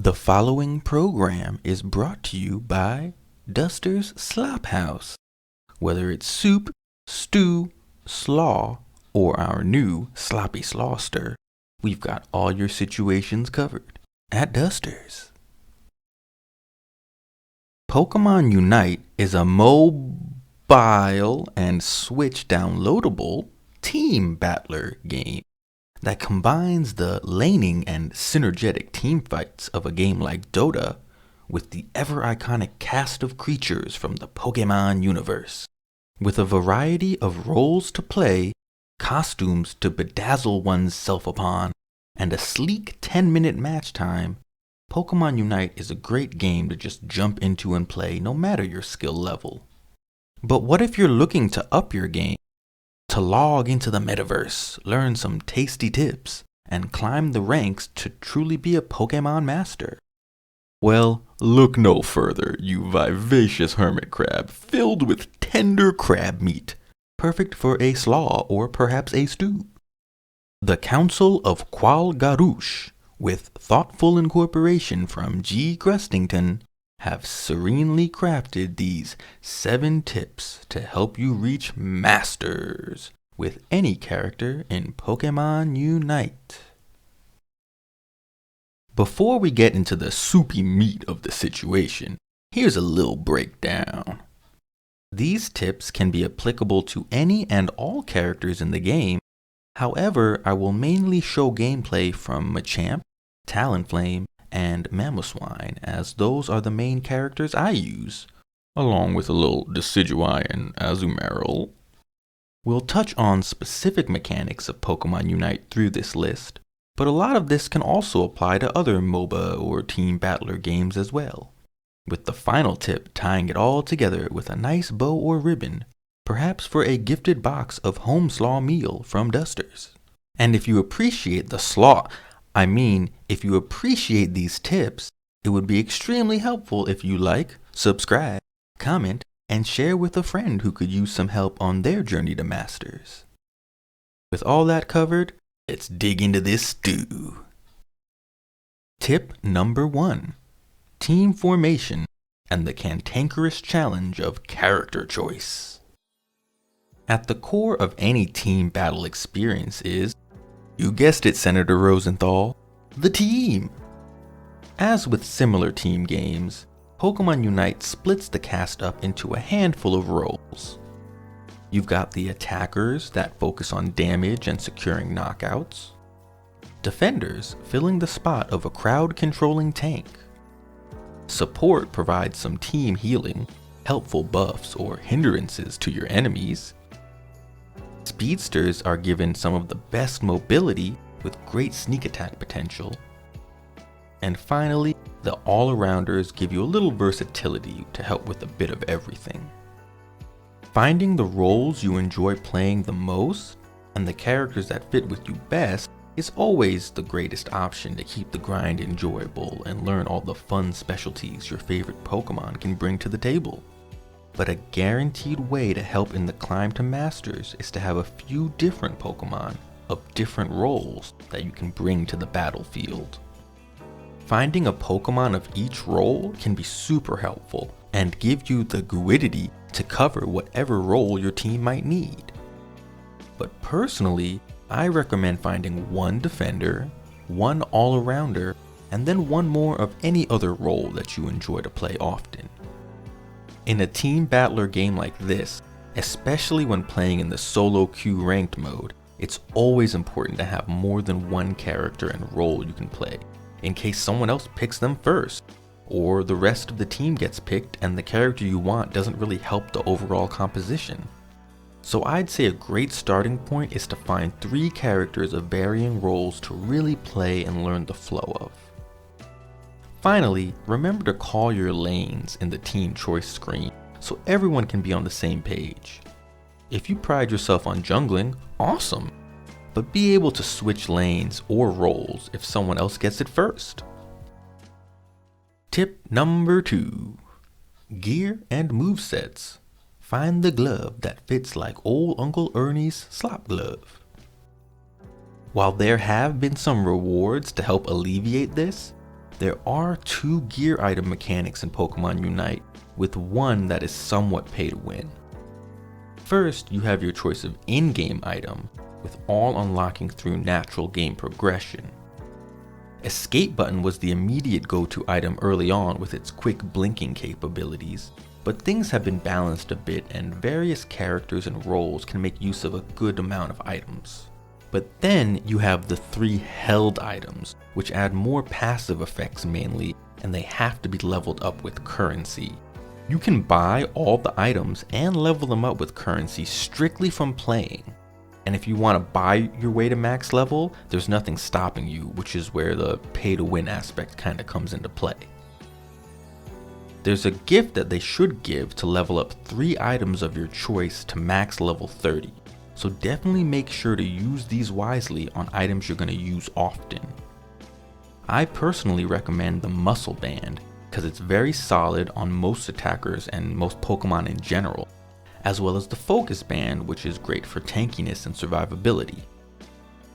The following program is brought to you by Duster's Slop House. Whether it's soup, stew, slaw, or our new sloppy slawster, we've got all your situations covered at Duster's. Pokemon Unite is a mobile and Switch downloadable team battler game that combines the laning and synergetic team fights of a game like Dota with the ever-iconic cast of creatures from the Pokemon universe. With a variety of roles to play, costumes to bedazzle one's self upon, and a sleek 10-minute match time, Pokemon Unite is a great game to just jump into and play no matter your skill level. But what if you're looking to up your game? To log into the metaverse, learn some tasty tips, and climb the ranks to truly be a Pokemon master? Well, look no further, you vivacious hermit crab filled with tender crab meat, perfect for a slaw or perhaps a stew. The Council of Qual-Garouche, with thoughtful incorporation from G. Grustington, have serenely crafted these 7 tips to help you reach masters with any character in Pokemon Unite. Before we get into the soupy meat of the situation, here's a little breakdown. These tips can be applicable to any and all characters in the game. However, I will mainly show gameplay from Machamp, Talonflame, and Mamoswine, as those are the main characters I use, along with a little Decidueye and Azumarill. We'll touch on specific mechanics of Pokemon Unite through this list, but a lot of this can also apply to other MOBA or team battler games as well, with the final tip tying it all together with a nice bow or ribbon, perhaps for a gifted box of home slaw meal from Duster's. And if you appreciate if you appreciate these tips, it would be extremely helpful if you like, subscribe, comment, and share with a friend who could use some help on their journey to masters. With all that covered, let's dig into this stew. Tip number 1. Team formation and the cantankerous challenge of character choice. At the core of any team battle experience is, you guessed it, Senator Rosenthal, the team. As with similar team games, Pokemon Unite splits the cast up into a handful of roles. You've got the attackers that focus on damage and securing knockouts, defenders filling the spot of a crowd-controlling tank, support provides some team healing, helpful buffs or hindrances to your enemies, speedsters are given some of the best mobility with great sneak attack potential. And finally, the all-arounders give you a little versatility to help with a bit of everything. Finding the roles you enjoy playing the most and the characters that fit with you best is always the greatest option to keep the grind enjoyable and learn all the fun specialties your favorite Pokemon can bring to the table. But a guaranteed way to help in the climb to masters is to have a few different Pokemon of different roles that you can bring to the battlefield. Finding a Pokemon of each role can be super helpful and give you the gruidity to cover whatever role your team might need. But personally, I recommend finding one defender, one all-arounder, and then one more of any other role that you enjoy to play often. In a team battler game like this, especially when playing in the solo queue ranked mode, it's always important to have more than one character and role you can play, in case someone else picks them first, or the rest of the team gets picked and the character you want doesn't really help the overall composition. So I'd say a great starting point is to find 3 characters of varying roles to really play and learn the flow of. Finally, remember to call your lanes in the team choice screen so everyone can be on the same page. If you pride yourself on jungling, awesome, but be able to switch lanes or roles if someone else gets it first. Tip number 2. Gear and movesets. Find the glove that fits like old Uncle Ernie's slop glove. While there have been some rewards to help alleviate this, There are 2 gear item mechanics in Pokemon Unite, with one that is somewhat pay to win. First, you have your choice of in-game item, with all unlocking through natural game progression. Escape button was the immediate go-to item early on with its quick blinking capabilities, but things have been balanced a bit and various characters and roles can make use of a good amount of items. But then you have the 3 held items, which add more passive effects mainly, and they have to be leveled up with currency. You can buy all the items and level them up with currency strictly from playing. And if you want to buy your way to max level, there's nothing stopping you, which is where the pay to win aspect kind of comes into play. There's a gift that they should give to level up 3 items of your choice to max level 30, so definitely make sure to use these wisely on items you're going to use often. I personally recommend the Muscle Band because it's very solid on most attackers and most Pokemon in general, as well as the Focus Band, which is great for tankiness and survivability.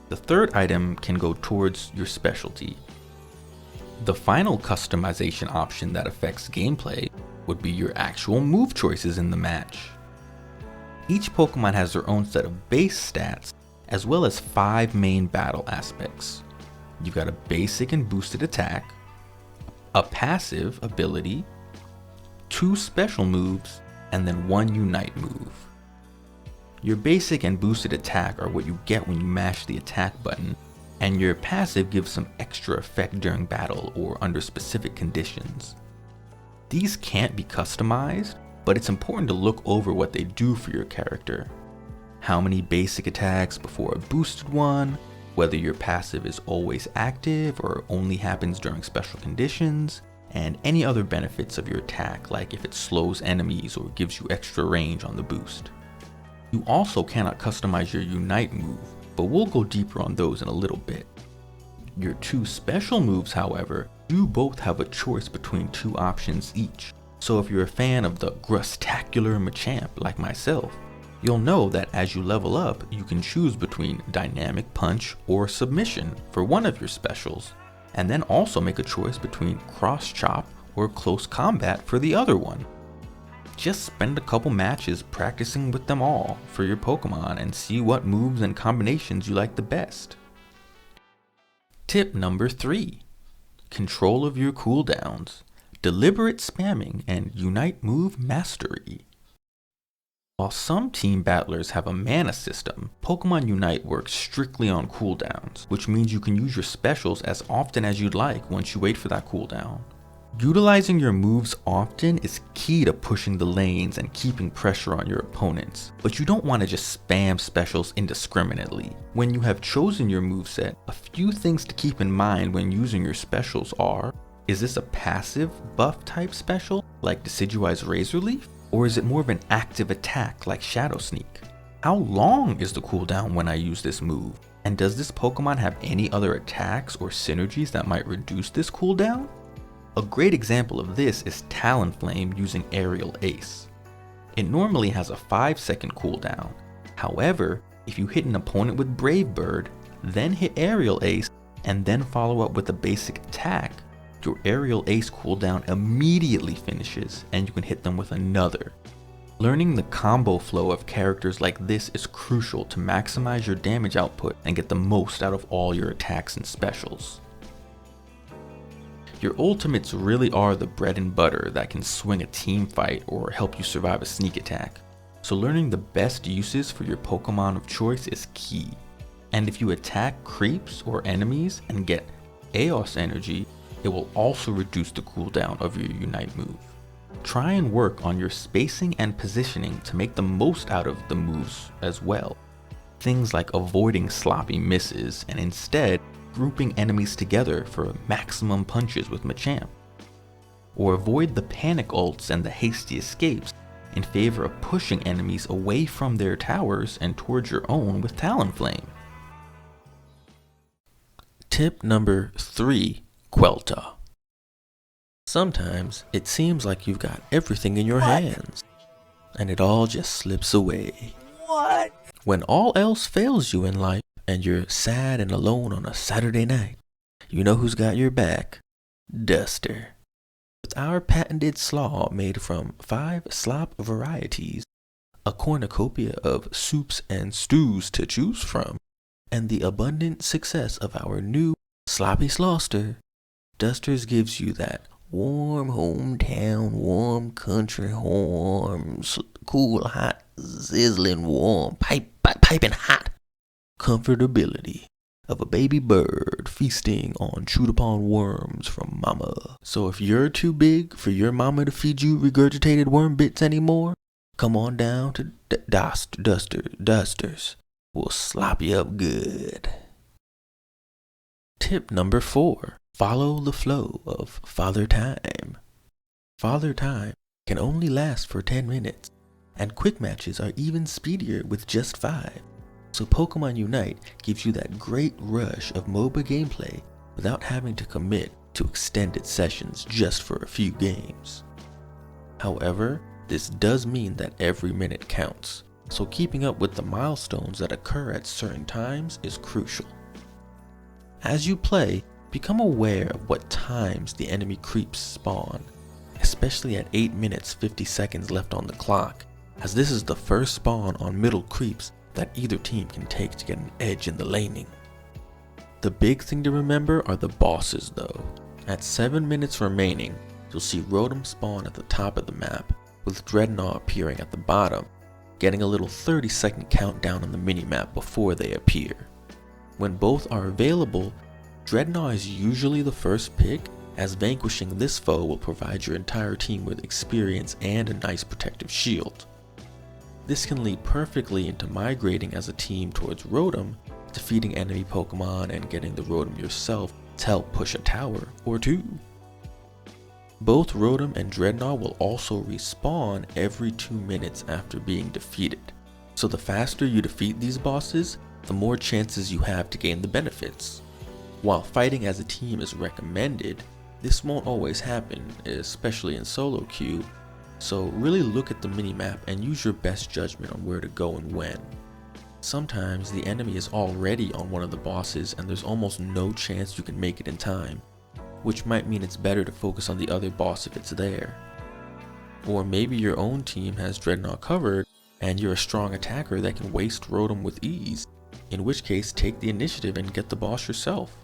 The third item can go towards your specialty. The final customization option that affects gameplay would be your actual move choices in the match. Each Pokemon has their own set of base stats, as well as 5 main battle aspects. You've got a basic and boosted attack, a passive ability, 2 special moves, and then 1 Unite move. Your basic and boosted attack are what you get when you mash the attack button, and your passive gives some extra effect during battle or under specific conditions. These can't be customized, but it's important to look over what they do for your character. How many basic attacks before a boosted one, whether your passive is always active or only happens during special conditions, and any other benefits of your attack, like if it slows enemies or gives you extra range on the boost. You also cannot customize your Unite move, but we'll go deeper on those in a little bit. Your 2 special moves, however, do both have a choice between 2 options each. So if you're a fan of the Grustacular Machamp like myself, you'll know that as you level up, you can choose between Dynamic Punch or Submission for one of your specials, and then also make a choice between Cross Chop or Close Combat for the other one. Just spend a couple matches practicing with them all for your Pokemon and see what moves and combinations you like the best. Tip number 3. Control of your cooldowns, deliberate spamming, and Unite move mastery. While some team battlers have a mana system, Pokemon Unite works strictly on cooldowns, which means you can use your specials as often as you'd like once you wait for that cooldown. Utilizing your moves often is key to pushing the lanes and keeping pressure on your opponents, but you don't want to just spam specials indiscriminately. When you have chosen your moveset, a few things to keep in mind when using your specials are: is this a passive buff type special like Decidueye's Razor Leaf? Or is it more of an active attack like Shadow Sneak? How long is the cooldown when I use this move? And does this Pokemon have any other attacks or synergies that might reduce this cooldown? A great example of this is Talonflame using Aerial Ace. It normally has a 5-second cooldown. However, if you hit an opponent with Brave Bird, then hit Aerial Ace, and then follow up with a basic attack, your Aerial Ace cooldown immediately finishes and you can hit them with another. Learning the combo flow of characters like this is crucial to maximize your damage output and get the most out of all your attacks and specials. Your ultimates really are the bread and butter that can swing a team fight or help you survive a sneak attack, so learning the best uses for your Pokemon of choice is key. And if you attack creeps or enemies and get Eos energy, it will also reduce the cooldown of your Unite move. Try and work on your spacing and positioning to make the most out of the moves as well. Things like avoiding sloppy misses and instead grouping enemies together for maximum punches with Machamp. Or avoid the panic ults and the hasty escapes in favor of pushing enemies away from their towers and towards your own with Talonflame. Tip number 3. Quelta. Sometimes it seems like you've got everything in your hands, and it all just slips away. When all else fails you in life, and you're sad and alone on a Saturday night, you know who's got your back. Duster. With our patented slaw made from 5 slop varieties, a cornucopia of soups and stews to choose from, and the abundant success of our new sloppy slawster, Dusters gives you that warm hometown, warm country, cool, hot, sizzling, warm, piping hot comfortability of a baby bird feasting on chewed upon worms from mama. So if you're too big for your mama to feed you regurgitated worm bits anymore, come on down to Dusters. We'll slop you up good. Tip number 4. Follow the flow of Father Time. Father Time can only last for 10 minutes, and quick matches are even speedier with just 5. So Pokemon Unite gives you that great rush of MOBA gameplay without having to commit to extended sessions just for a few games. However, this does mean that every minute counts, so keeping up with the milestones that occur at certain times is crucial. As you play, become aware of what times the enemy creeps spawn, especially at 8 minutes 50 seconds left on the clock, as this is the first spawn on middle creeps that either team can take to get an edge in the laning. The big thing to remember are the bosses though. At 7 minutes remaining, you'll see Rotom spawn at the top of the map, with Dreadnought appearing at the bottom, getting a little 30-second countdown on the minimap before they appear. When both are available, Dreadnought is usually the first pick, as vanquishing this foe will provide your entire team with experience and a nice protective shield. This can lead perfectly into migrating as a team towards Rotom, defeating enemy Pokemon and getting the Rotom yourself to help push a tower or 2. Both Rotom and Dreadnought will also respawn every 2 minutes after being defeated, so the faster you defeat these bosses, the more chances you have to gain the benefits. While fighting as a team is recommended, this won't always happen, especially in solo queue, so really look at the minimap and use your best judgment on where to go and when. Sometimes the enemy is already on one of the bosses and there's almost no chance you can make it in time, which might mean it's better to focus on the other boss if it's there. Or maybe your own team has Dreadnought covered and you're a strong attacker that can waste Rotom with ease, in which case take the initiative and get the boss yourself.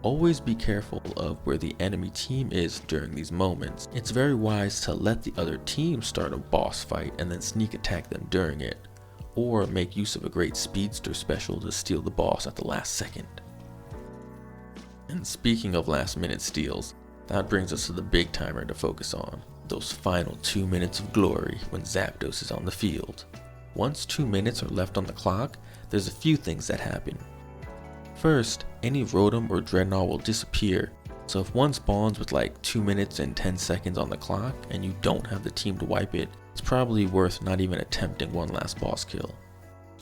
Always be careful of where the enemy team is during these moments. It's very wise to let the other team start a boss fight and then sneak attack them during it, or make use of a great speedster special to steal the boss at the last second. And speaking of last minute steals, that brings us to the big timer to focus on, those final 2 minutes of glory when Zapdos is on the field. Once 2 minutes are left on the clock, there's a few things that happen. First, any Rotom or Dreadnought will disappear, so if one spawns with like 2 minutes and 10 seconds on the clock and you don't have the team to wipe it, it's probably worth not even attempting one last boss kill.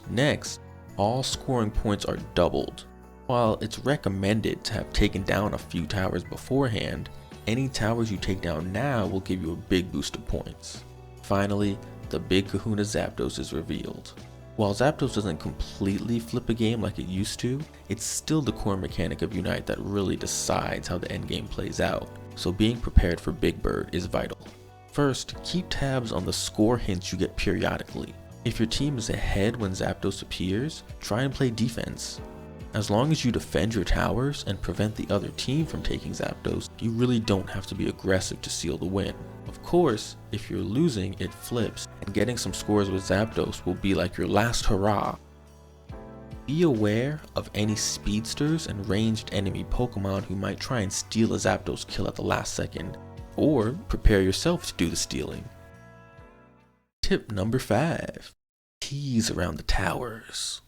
Next, all scoring points are doubled. While it's recommended to have taken down a few towers beforehand, any towers you take down now will give you a big boost of points. Finally, the big kahuna Zapdos is revealed. While Zapdos doesn't completely flip a game like it used to, it's still the core mechanic of Unite that really decides how the endgame plays out, so being prepared for Big Bird is vital. First, keep tabs on the score hints you get periodically. If your team is ahead when Zapdos appears, try and play defense. As long as you defend your towers and prevent the other team from taking Zapdos, you really don't have to be aggressive to seal the win. Of course, if you're losing, it flips, and getting some scores with Zapdos will be like your last hurrah. Be aware of any speedsters and ranged enemy Pokemon who might try and steal a Zapdos kill at the last second, or prepare yourself to do the stealing. Tip number 5. Tease around the towers.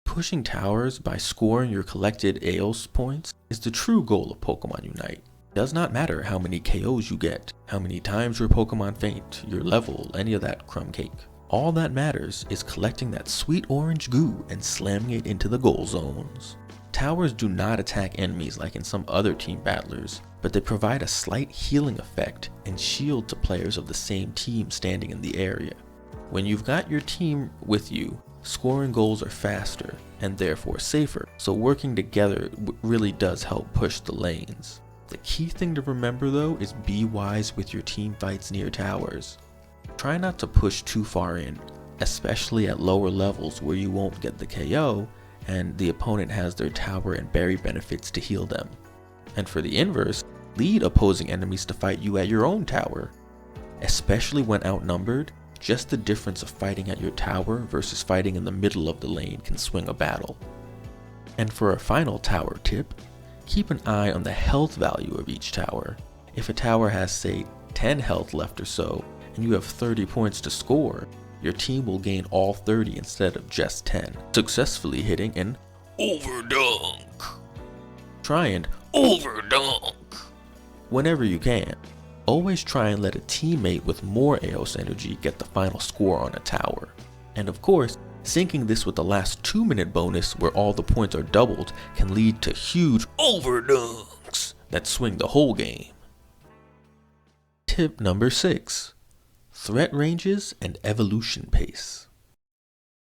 Pushing towers by scoring your collected AOS points is the true goal of Pokemon Unite. It does not matter how many KOs you get, how many times your Pokemon faint, your level, any of that crumb cake. All that matters is collecting that sweet orange goo and slamming it into the goal zones. Towers do not attack enemies like in some other team battlers, but they provide a slight healing effect and shield to players of the same team standing in the area. When you've got your team with you, scoring goals are faster and therefore safer, so working together really does help push the lanes. The key thing to remember though is be wise with your team fights near towers. Try not to push too far in, especially at lower levels where you won't get the KO and the opponent has their tower and berry benefits to heal them. And for the inverse, lead opposing enemies to fight you at your own tower. Especially when outnumbered, just the difference of fighting at your tower versus fighting in the middle of the lane can swing a battle. And for a final tower tip, keep an eye on the health value of each tower. If a tower has say 10 health left or so, and you have 30 points to score, your team will gain all 30 instead of just 10, successfully hitting an overdunk. Try and overdunk whenever you can. Always try and let a teammate with more Eos energy get the final score on a tower. And of course, syncing this with the last 2-minute bonus where all the points are doubled can lead to huge overdunks that swing the whole game. Tip number 6. Threat ranges and evolution pace.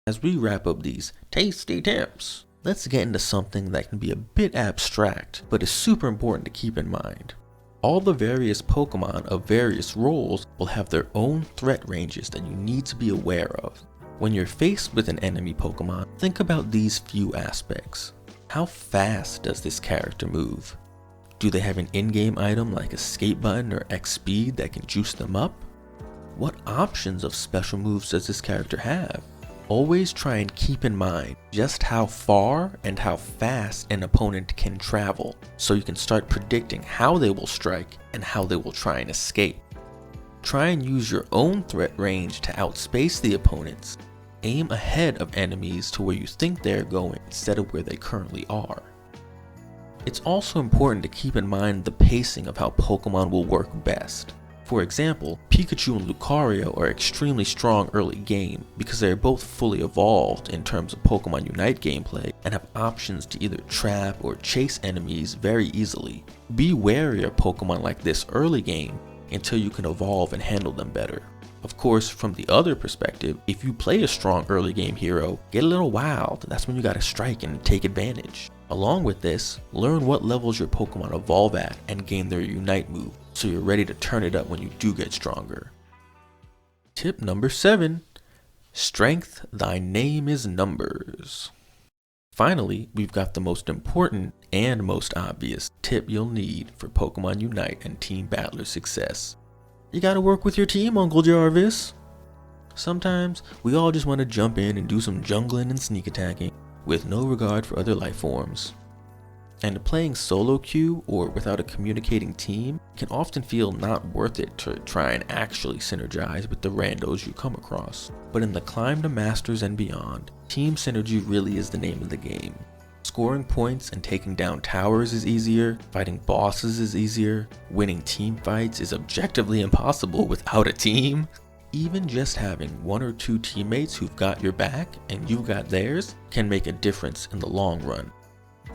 As we wrap up these tasty tips, let's get into something that can be a bit abstract, but is super important to keep in mind. All the various Pokemon of various roles will have their own threat ranges that you need to be aware of. When you're faced with an enemy Pokemon, think about these few aspects. How fast does this character move? Do they have an in-game item like escape button or X speed that can juice them up? What options of special moves does this character have? Always try and keep in mind just how far and how fast an opponent can travel, so you can start predicting how they will strike and how they will try and escape. Try and use your own threat range to outspace the opponents. Aim ahead of enemies to where you think they're going instead of where they currently are. It's also important to keep in mind the pacing of how Pokemon will work best. For example, Pikachu and Lucario are extremely strong early game because they are both fully evolved in terms of Pokemon Unite gameplay and have options to either trap or chase enemies very easily. Be wary of Pokemon like this early game until you can evolve and handle them better. Of course, from the other perspective, if you play a strong early game hero, get a little wild. That's when you gotta strike and take advantage. Along with this, learn what levels your Pokemon evolve at and gain their Unite move, so you're ready to turn it up when you do get stronger. Tip number 7. Strength, thy name is numbers. Finally, we've got the most important and most obvious tip you'll need for Pokemon Unite and Team Battler success. You gotta work with your team, Uncle Jarvis. Sometimes, we all just want to jump in and do some jungling and sneak attacking with no regard for other life forms. And playing solo queue or without a communicating team can often feel not worth it to try and actually synergize with the randos you come across. But in the climb to Masters and beyond, team synergy really is the name of the game. Scoring points and taking down towers is easier, fighting bosses is easier, winning team fights is objectively impossible without a team. Even just having 1 or 2 teammates who've got your back and you've got theirs can make a difference in the long run.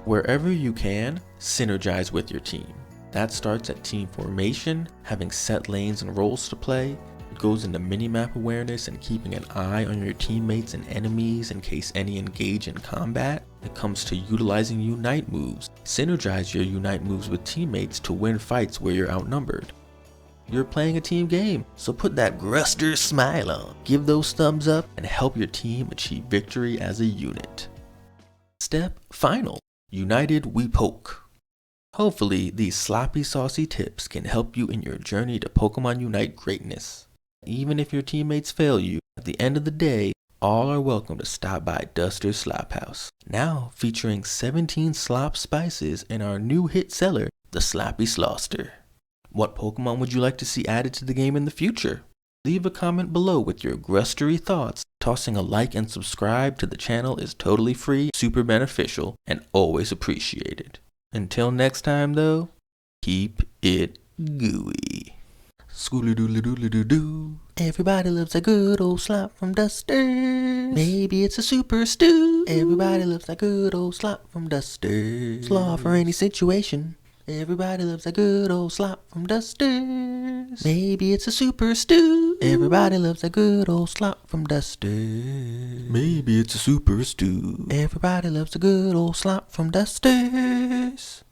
Wherever you can, synergize with your team. That starts at team formation, having set lanes and roles to play. It goes into minimap awareness and keeping an eye on your teammates and enemies in case any engage in combat. It comes to utilizing Unite moves. Synergize your Unite moves with teammates to win fights where you're outnumbered. You're playing a team game, so put that Gruster smile on, give those thumbs up, and help your team achieve victory as a unit. Step final. United we poke. Hopefully, these sloppy saucy tips can help you in your journey to Pokemon Unite greatness. Even if your teammates fail you, at the end of the day, all are welcome to stop by Duster's Slop House. Now featuring 17 slop spices in our new hit seller, the Sloppy Slauster. What Pokemon would you like to see added to the game in the future? Leave a comment below with your grustery thoughts. Tossing a like and subscribe to the channel is totally free, super beneficial, and always appreciated. Until next time though, keep it gooey. Scooly-doodly-doodly-doo-doo. Everybody loves a good old slop from Duster. Maybe it's a super stew. Everybody loves that good old slop from Duster. Slaw for any situation. Everybody loves a good old slop from Dusters. Maybe it's a super stew. Everybody loves a good old slop from Dusters. Maybe it's a super stew. Everybody loves a good old slop from Dusters.